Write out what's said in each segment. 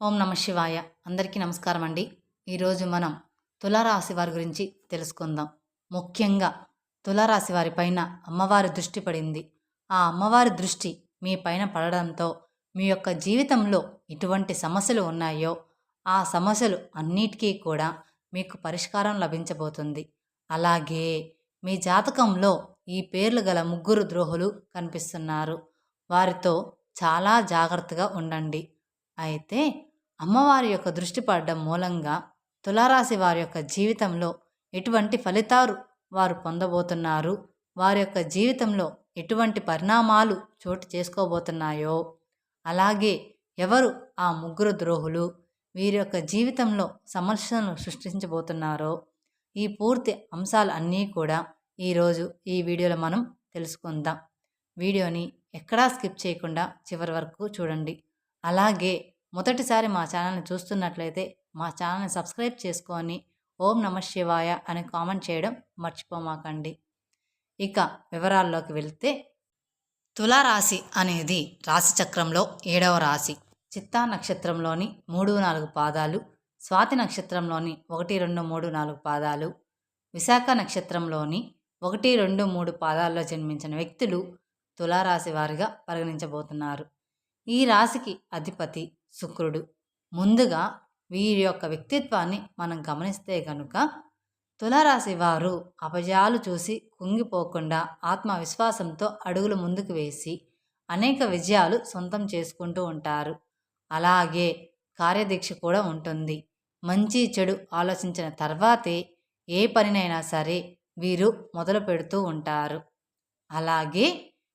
ఓం నమ శివాయ. అందరికీ నమస్కారం అండి. ఈరోజు మనం తులారాశి వారి గురించి తెలుసుకుందాం. ముఖ్యంగా తులారాశి వారి పైన అమ్మవారి దృష్టి పడింది. ఆ అమ్మవారి దృష్టి మీ పైన పడడంతో మీ యొక్క జీవితంలో ఎటువంటి సమస్యలు ఉన్నాయో ఆ సమస్యలు అన్నిటికీ కూడా మీకు పరిష్కారం లభించబోతుంది. అలాగే మీ జాతకంలో ఈ పేర్లు గల ముగ్గురు ద్రోహులు కనిపిస్తున్నారు. వారితో చాలా జాగ్రత్తగా ఉండండి. అయితే అమ్మవారి యొక్క దృష్టి పడడం మూలంగా తులారాశి వారి యొక్క జీవితంలో ఎటువంటి ఫలితాలు వారు పొందబోతున్నారు, వారి యొక్క జీవితంలో ఎటువంటి పరిణామాలు చోటు చేసుకోబోతున్నాయో, అలాగే ఎవరు ఆ ముగ్గురు ద్రోహులు, వీరి యొక్క జీవితంలో సమస్యలను సృష్టించబోతున్నారో, ఈ పూర్తి అంశాలు అన్నీ కూడా ఈరోజు ఈ వీడియోలో మనం తెలుసుకుందాం. వీడియోని ఎక్కడా స్కిప్ చేయకుండా చివరి వరకు చూడండి. అలాగే మొదటిసారి మా ఛానల్ని చూస్తున్నట్లయితే మా ఛానల్ని సబ్స్క్రైబ్ చేసుకొని ఓం నమ శివాయ అని కామెంట్ చేయడం మర్చిపోమాకండి. ఇక వివరాల్లోకి వెళ్తే, తులారాశి అనేది రాశిచక్రంలో 7వ రాశి. చిత్తా నక్షత్రంలోని 3-4 పాదాలు, స్వాతి నక్షత్రంలోని 1, 2, 3, 4 పాదాలు, విశాఖ నక్షత్రంలోని 1, 2, 3 పాదాల్లో జన్మించిన వ్యక్తులు తులారాశి వారిగా పరిగణించబోతున్నారు. ఈ రాశికి అధిపతి శుక్రుడు. ముందుగా వీరి యొక్క వ్యక్తిత్వాన్ని మనం గమనిస్తే గనుక తులారాశి వారు అపజయాలు చూసి కుంగిపోకుండా ఆత్మవిశ్వాసంతో అడుగులు ముందుకు వేసి అనేక విజయాలు సొంతం చేసుకుంటూ ఉంటారు. అలాగే కార్యదీక్ష కూడా ఉంటుంది. మంచి చెడు ఆలోచించిన తర్వాతే ఏ పనినైనా సరే వీరు మొదలు పెడుతూ ఉంటారు. అలాగే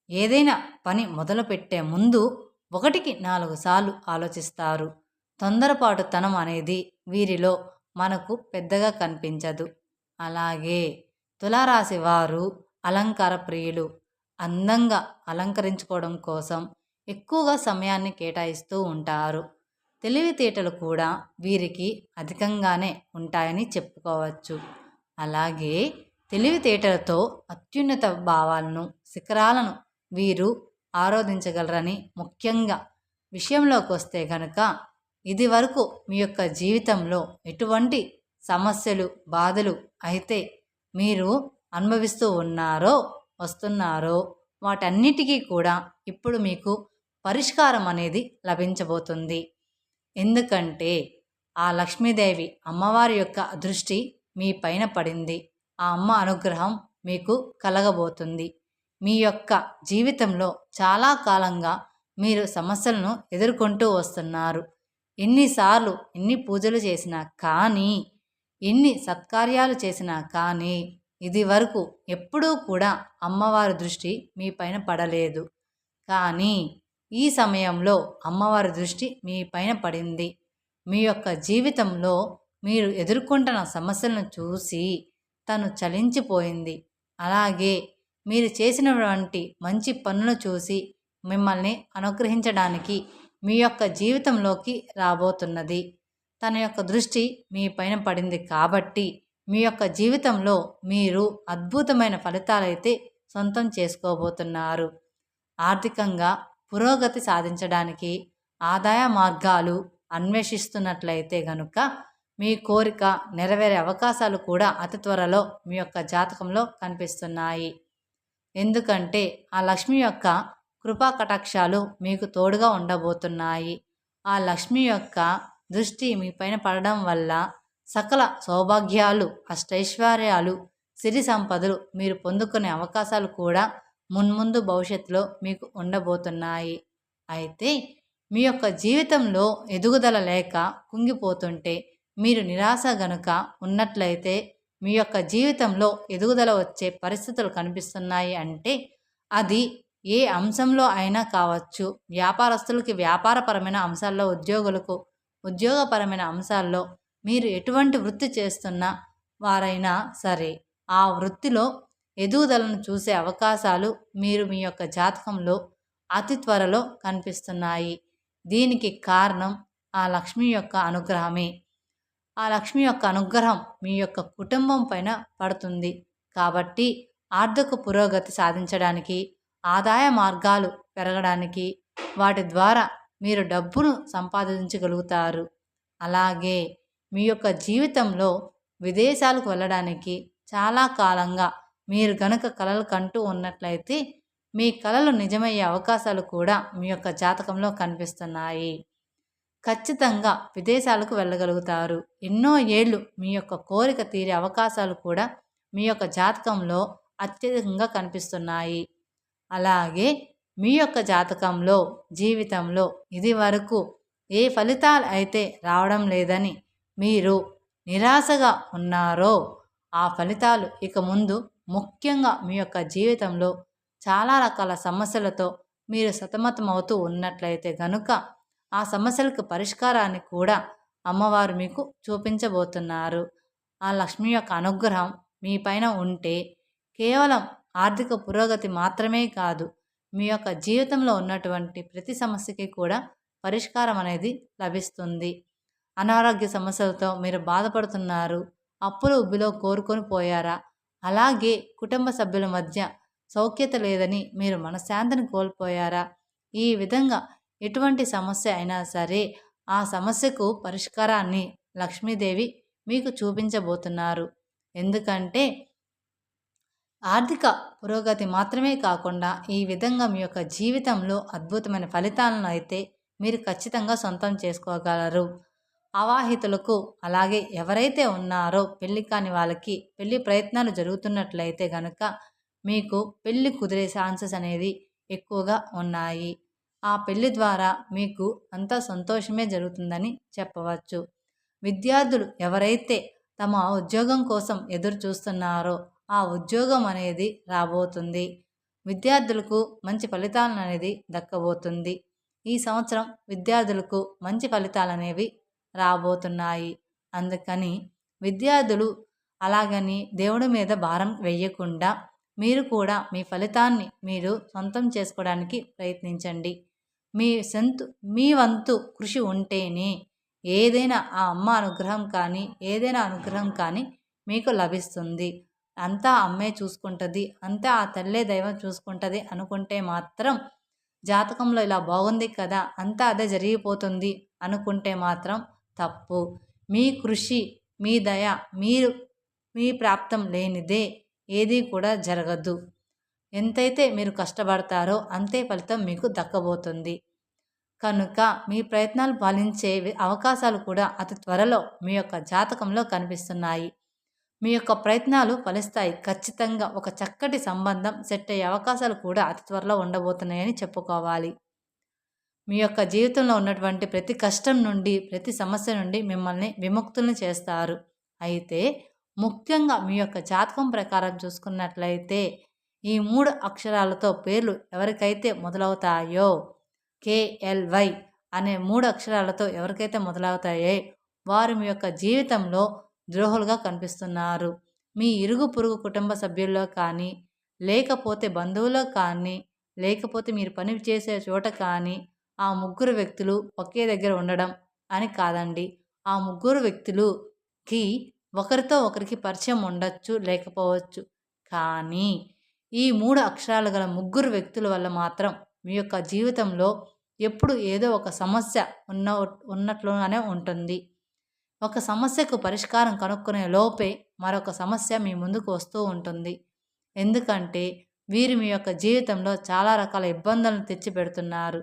ఏదైనా పని మొదలుపెట్టే ముందు 1-4 సార్లు ఆలోచిస్తారు. తొందరపాటుతనం అనేది వీరిలో మనకు పెద్దగా కనిపించదు. అలాగే తులారాశి వారు అలంకార ప్రియులు. అందంగా అలంకరించుకోవడం కోసం ఎక్కువగా సమయాన్ని కేటాయిస్తూ ఉంటారు. తెలివితేటలు కూడా వీరికి అధికంగానే ఉంటాయని చెప్పుకోవచ్చు. అలాగే తెలివితేటలతో అత్యున్నత భావాలను, శిఖరాలను వీరు ఆరాధించగలరని. ముఖ్యంగా విషయంలోకి వస్తే కనుక ఇది వరకు మీ యొక్క జీవితంలో ఎటువంటి సమస్యలు, బాధలు అయితే మీరు అనుభవిస్తూ వస్తున్నారో వాటన్నిటికీ కూడా ఇప్పుడు మీకు పరిష్కారం అనేది లభించబోతుంది. ఎందుకంటే ఆ లక్ష్మీదేవి అమ్మవారి యొక్క దృష్టి మీ పైన పడింది. ఆ అమ్మ అనుగ్రహం మీకు కలగబోతుంది. మీ యొక్క జీవితంలో చాలా కాలంగా మీరు సమస్యలను ఎదుర్కొంటూ వస్తున్నారు. ఎన్నిసార్లు ఎన్ని పూజలు చేసినా కానీ, ఎన్ని సత్కార్యాలు చేసినా కానీ ఇది వరకు ఎప్పుడూ కూడా అమ్మవారి దృష్టి మీ పైన పడలేదు. కానీ ఈ సమయంలో అమ్మవారి దృష్టి మీ పైన పడింది. మీ యొక్క జీవితంలో మీరు ఎదుర్కొంటున్న సమస్యలను చూసి తను చలించిపోయింది. అలాగే మీరు చేసినటువంటి మంచి పనులు చూసి మిమ్మల్ని అనుగ్రహించడానికి మీ యొక్క జీవితంలోకి రాబోతున్నది. తన యొక్క దృష్టి మీ పైన పడింది కాబట్టి మీ యొక్క జీవితంలో మీరు అద్భుతమైన ఫలితాలైతే సొంతం చేసుకోబోతున్నారు. ఆర్థికంగా పురోగతి సాధించడానికి ఆదాయ మార్గాలు అన్వేషిస్తున్నట్లయితే గనుక మీ కోరిక నెరవేరే అవకాశాలు కూడా అతి త్వరలో మీ యొక్క జాతకంలో కనిపిస్తున్నాయి. ఎందుకంటే ఆ లక్ష్మి యొక్క కృపా కటాక్షాలు మీకు తోడుగా ఉండబోతున్నాయి. ఆ లక్ష్మి యొక్క దృష్టి మీ పైన పడడం వల్ల సకల సౌభాగ్యాలు, అష్టైశ్వర్యాలు, సిరి సంపదలు మీరు పొందుకునే అవకాశాలు కూడా మున్ముందు భవిష్యత్తులో మీకు ఉండబోతున్నాయి. అయితే మీ యొక్క జీవితంలో ఎదుగుదల లేక కుంగిపోతుంటే, మీరు నిరాశ గనుక ఉన్నట్లయితే మీ యొక్క జీవితంలో ఎదుగుదల వచ్చే పరిస్థితులు కనిపిస్తున్నాయి అంటే అది ఏ అంశంలో అయినా కావచ్చు. వ్యాపారస్తులకి వ్యాపారపరమైన అంశాల్లో, ఉద్యోగులకు ఉద్యోగపరమైన అంశాల్లో, మీరు ఎటువంటి వృత్తి చేస్తున్న వారైనా సరే ఆ వృత్తిలో ఎదుగుదలను చూసే అవకాశాలు మీరు మీ యొక్క జాతకంలో అతి త్వరలో కనిపిస్తున్నాయి. దీనికి కారణం ఆ లక్ష్మి యొక్క అనుగ్రహమే. ఆ లక్ష్మి యొక్క అనుగ్రహం మీ యొక్క కుటుంబం పైన పడుతుంది. కాబట్టి ఆర్థిక పురోగతి సాధించడానికి, ఆదాయ మార్గాలు పెరగడానికి, వాటి ద్వారా మీరు డబ్బును సంపాదించగలుగుతారు. అలాగే మీ యొక్క జీవితంలో విదేశాలకు వెళ్ళడానికి చాలా కాలంగా మీరు గనక కలలు కంటూ ఉన్నట్లయితే మీ కలలు నిజమయ్యే అవకాశాలు కూడా మీ యొక్క జాతకంలో కనిపిస్తున్నాయి. ఖచ్చితంగా విదేశాలకు వెళ్ళగలుగుతారు. ఎన్నో ఏళ్ళు మీ యొక్క కోరిక తీరే అవకాశాలు కూడా మీ యొక్క జాతకంలో అత్యధికంగా కనిపిస్తున్నాయి. అలాగే మీ యొక్క జాతకంలో జీవితంలో ఇది వరకు ఏ ఫలితాలు అయితే రావడం లేదని మీరు నిరాశగా ఉన్నారో ఆ ఫలితాలు ఇక ముందు ముఖ్యంగా మీ యొక్క జీవితంలో చాలా రకాల సమస్యలతో మీరు సతమతమవుతూ ఉన్నట్లయితే గనుక ఆ సమస్యలకు పరిష్కారాన్ని కూడా అమ్మవారు మీకు చూపించబోతున్నారు. ఆ లక్ష్మి యొక్క అనుగ్రహం మీ పైన ఉంటే కేవలం ఆర్థిక పురోగతి మాత్రమే కాదు, మీ యొక్క జీవితంలో ఉన్నటువంటి ప్రతి సమస్యకి కూడా పరిష్కారం అనేది లభిస్తుంది. అనారోగ్య సమస్యలతో మీరు బాధపడుతున్నారు, అప్పులు ఉబ్బిలో కోరుకొని పోయారా, అలాగే కుటుంబ సభ్యుల మధ్య సౌఖ్యత లేదని మీరు మనశ్శాంతిని కోల్పోయారా, ఈ విధంగా ఎటువంటి సమస్య అయినా సరే ఆ సమస్యకు పరిష్కారాన్ని లక్ష్మీదేవి మీకు చూపించబోతున్నారు. ఎందుకంటే ఆర్థిక పురోగతి మాత్రమే కాకుండా ఈ విధంగా మీ యొక్క జీవితంలో అద్భుతమైన ఫలితాలను అయితే మీరు ఖచ్చితంగా సొంతం చేసుకోగలరు. అవాహితులకు అలాగే ఎవరైతే ఉన్నారో పెళ్లి కాని వాళ్ళకి పెళ్లి ప్రయత్నాలు జరుగుతున్నట్లయితే కనుక మీకు పెళ్లి కుదిరే ఛాన్సెస్ అనేది ఎక్కువగా ఉన్నాయి. ఆ పెళ్లి ద్వారా మీకు అంతా సంతోషమే జరుగుతుందని చెప్పవచ్చు. విద్యార్థులు ఎవరైతే తమ ఉద్యోగం కోసం ఎదురు చూస్తున్నారో ఆ ఉద్యోగం అనేది రాబోతుంది. విద్యార్థులకు మంచి ఫలితాలను అనేది దక్కబోతుంది. ఈ సంవత్సరం విద్యార్థులకు మంచి ఫలితాలు అనేవి రాబోతున్నాయి. అందుకని విద్యార్థులు అలాగని దేవుడి మీద భారం వేయకుండా మీరు కూడా మీ ఫలితాన్ని మీరు సొంతం చేసుకోవడానికి ప్రయత్నించండి. మీ వంతు కృషి ఉంటేనే ఏదైనా ఆ అమ్మ అనుగ్రహం కానీ ఏదైనా అనుగ్రహం కానీ మీకు లభిస్తుంది. అంతా అమ్మే చూసుకుంటుంది, అంతా ఆ తల్లే దైవం చూసుకుంటుంది అనుకుంటే మాత్రం జాతకంలో ఇలా బాగుంది కదా అంతా అదే జరిగిపోతుంది అనుకుంటే మాత్రం తప్పు. మీ కృషి మీ దయ మీ ప్రాప్తం లేనిదే ఏది కూడా జరగదు. ఎంతైతే మీరు కష్టపడతారో అంతే ఫలితం మీకు దక్కబోతుంది. కనుక మీ ప్రయత్నాలు ఫలించే అవకాశాలు కూడా అతి త్వరలో మీ యొక్క జాతకంలో కనిపిస్తున్నాయి. మీ యొక్క ప్రయత్నాలు ఫలిస్తాయి. ఖచ్చితంగా ఒక చక్కటి సంబంధం సెట్ అయ్యే అవకాశాలు కూడా అతి త్వరలో ఉండబోతున్నాయని చెప్పుకోవాలి. మీ యొక్క జీవితంలో ఉన్నటువంటి ప్రతి కష్టం నుండి ప్రతి సమస్య నుండి మిమ్మల్ని విముక్తుల్ని చేస్తారు. అయితే ముఖ్యంగా మీ యొక్క జాతకం ప్రకారం చూసుకున్నట్లయితే ఈ 3 అక్షరాలతో పేర్లు ఎవరికైతే మొదలవుతాయో KLY అనే 3 అక్షరాలతో ఎవరికైతే మొదలవుతాయో వారు మీ యొక్క జీవితంలో ద్రోహులుగా కనిపిస్తున్నారు. మీ ఇరుగు పొరుగు కుటుంబ సభ్యుల్లో కానీ లేకపోతే బంధువుల్లో కానీ లేకపోతే మీరు పని చేసే చోట కానీ ఆ 3 వ్యక్తులు ఒకే దగ్గర ఉండడం అని కాదండి. ఆ 3 వ్యక్తులుకి ఒకరితో ఒకరికి పరిచయం ఉండొచ్చు లేకపోవచ్చు. కానీ ఈ 3 అక్షరాలు గల 3 వ్యక్తుల వల్ల మాత్రం మీ యొక్క జీవితంలో ఎప్పుడు ఏదో ఒక సమస్య ఉన్నట్లుగానే ఉంటుంది. ఒక సమస్యకు పరిష్కారం కనుక్కునే లోపే మరొక సమస్య మీ ముందుకు వస్తూ ఉంటుంది. ఎందుకంటే వీరు మీ యొక్క జీవితంలో చాలా రకాల ఇబ్బందులను తెచ్చిపెడుతున్నారు.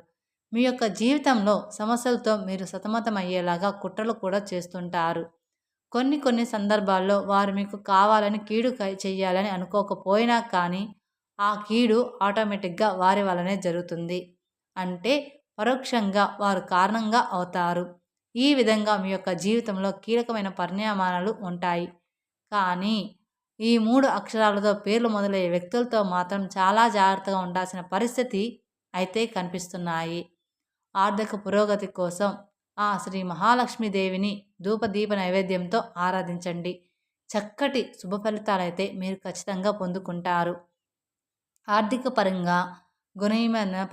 మీ యొక్క జీవితంలో సమస్యలతో మీరు సతమతమయ్యేలాగా కుట్రలు కూడా చేస్తుంటారు. కొన్ని సందర్భాల్లో వారు మీకు కావాలని కీడు చెయ్యాలని అనుకోకపోయినా కానీ ఆ కీడు ఆటోమేటిక్గా వారి వల్లనే జరుగుతుంది. అంటే పరోక్షంగా వారు కారణంగా అవుతారు. ఈ విధంగా మీ యొక్క జీవితంలో కీలకమైన పరిణామాలు ఉంటాయి. కానీ ఈ 3 అక్షరాలతో పేర్లు మొదలయ్యే వ్యక్తులతో మాత్రం చాలా జాగ్రత్తగా ఉండాల్సిన పరిస్థితి అయితే కనిపిస్తున్నాయి. ఆర్థిక పురోగతి కోసం ఆ శ్రీ మహాలక్ష్మీదేవిని ధూపదీప నైవేద్యంతో ఆరాధించండి. చక్కటి శుభ ఫలితాలైతే మీరు ఖచ్చితంగా పొందుకుంటారు. ఆర్థిక పరంగా గుణమైన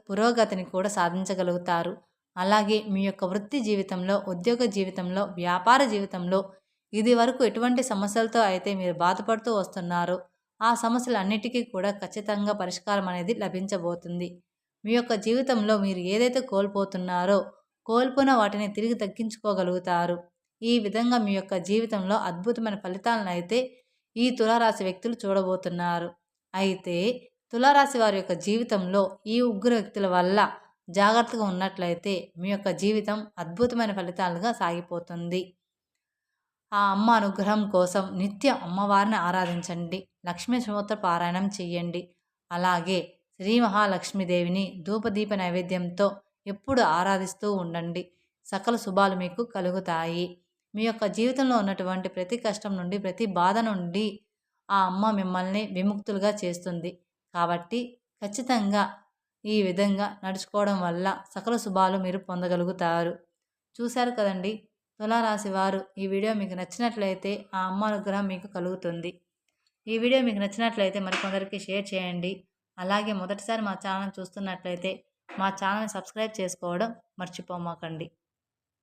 పురోగతిని కూడా సాధించగలుగుతారు. అలాగే మీ యొక్క వృత్తి జీవితంలో, ఉద్యోగ జీవితంలో, వ్యాపార జీవితంలో ఇది వరకు ఎటువంటి సమస్యలతో అయితే మీరు బాధపడుతూ వస్తున్నారో ఆ సమస్యలన్నిటికీ కూడా ఖచ్చితంగా పరిష్కారం అనేది లభించబోతుంది. మీ యొక్క జీవితంలో మీరు ఏదైతే కోల్పోతున్నారో కోల్పోయిన వాటిని తిరిగి తగ్గించుకోగలుగుతారు. ఈ విధంగా మీ యొక్క జీవితంలో అద్భుతమైన ఫలితాలను అయితే ఈ తులారాశి వ్యక్తులు చూడబోతున్నారు. అయితే తులారాశి వారి యొక్క జీవితంలో ఈ ముగ్గురు వ్యక్తుల వల్ల జాగ్రత్తగా ఉన్నట్లయితే మీ యొక్క జీవితం అద్భుతమైన ఫలితాలుగా సాగిపోతుంది. ఆ అమ్మ అనుగ్రహం కోసం నిత్యం అమ్మవారిని ఆరాధించండి. లక్ష్మీ స్తోత్ర పారాయణం చెయ్యండి. అలాగే శ్రీ మహాలక్ష్మీదేవిని ధూపదీప నైవేద్యంతో ఎప్పుడు ఆరాధిస్తూ ఉండండి. సకల శుభాలు మీకు కలుగుతాయి. మీ యొక్క జీవితంలో ఉన్నటువంటి ప్రతి కష్టం నుండి, ప్రతి బాధ నుండి ఆ అమ్మ మిమ్మల్ని విముక్తులుగా చేస్తుంది. కాబట్టి ఖచ్చితంగా ఈ విధంగా నడుచుకోవడం వల్ల సకల శుభాలు మీరు పొందగలుగుతారు. చూశారు కదండి, తులారాశి వారు ఈ వీడియో మీకు నచ్చినట్లయితే ఆ అమ్మ అనుగ్రహం మీకు కలుగుతుంది. ఈ వీడియో మీకు నచ్చినట్లయితే మరికొందరికి షేర్ చేయండి. అలాగే మొదటిసారి మా ఛానల్ చూస్తున్నట్లయితే మా ఛానల్ని సబ్స్క్రైబ్ చేసుకోవడం మర్చిపోమాకండి.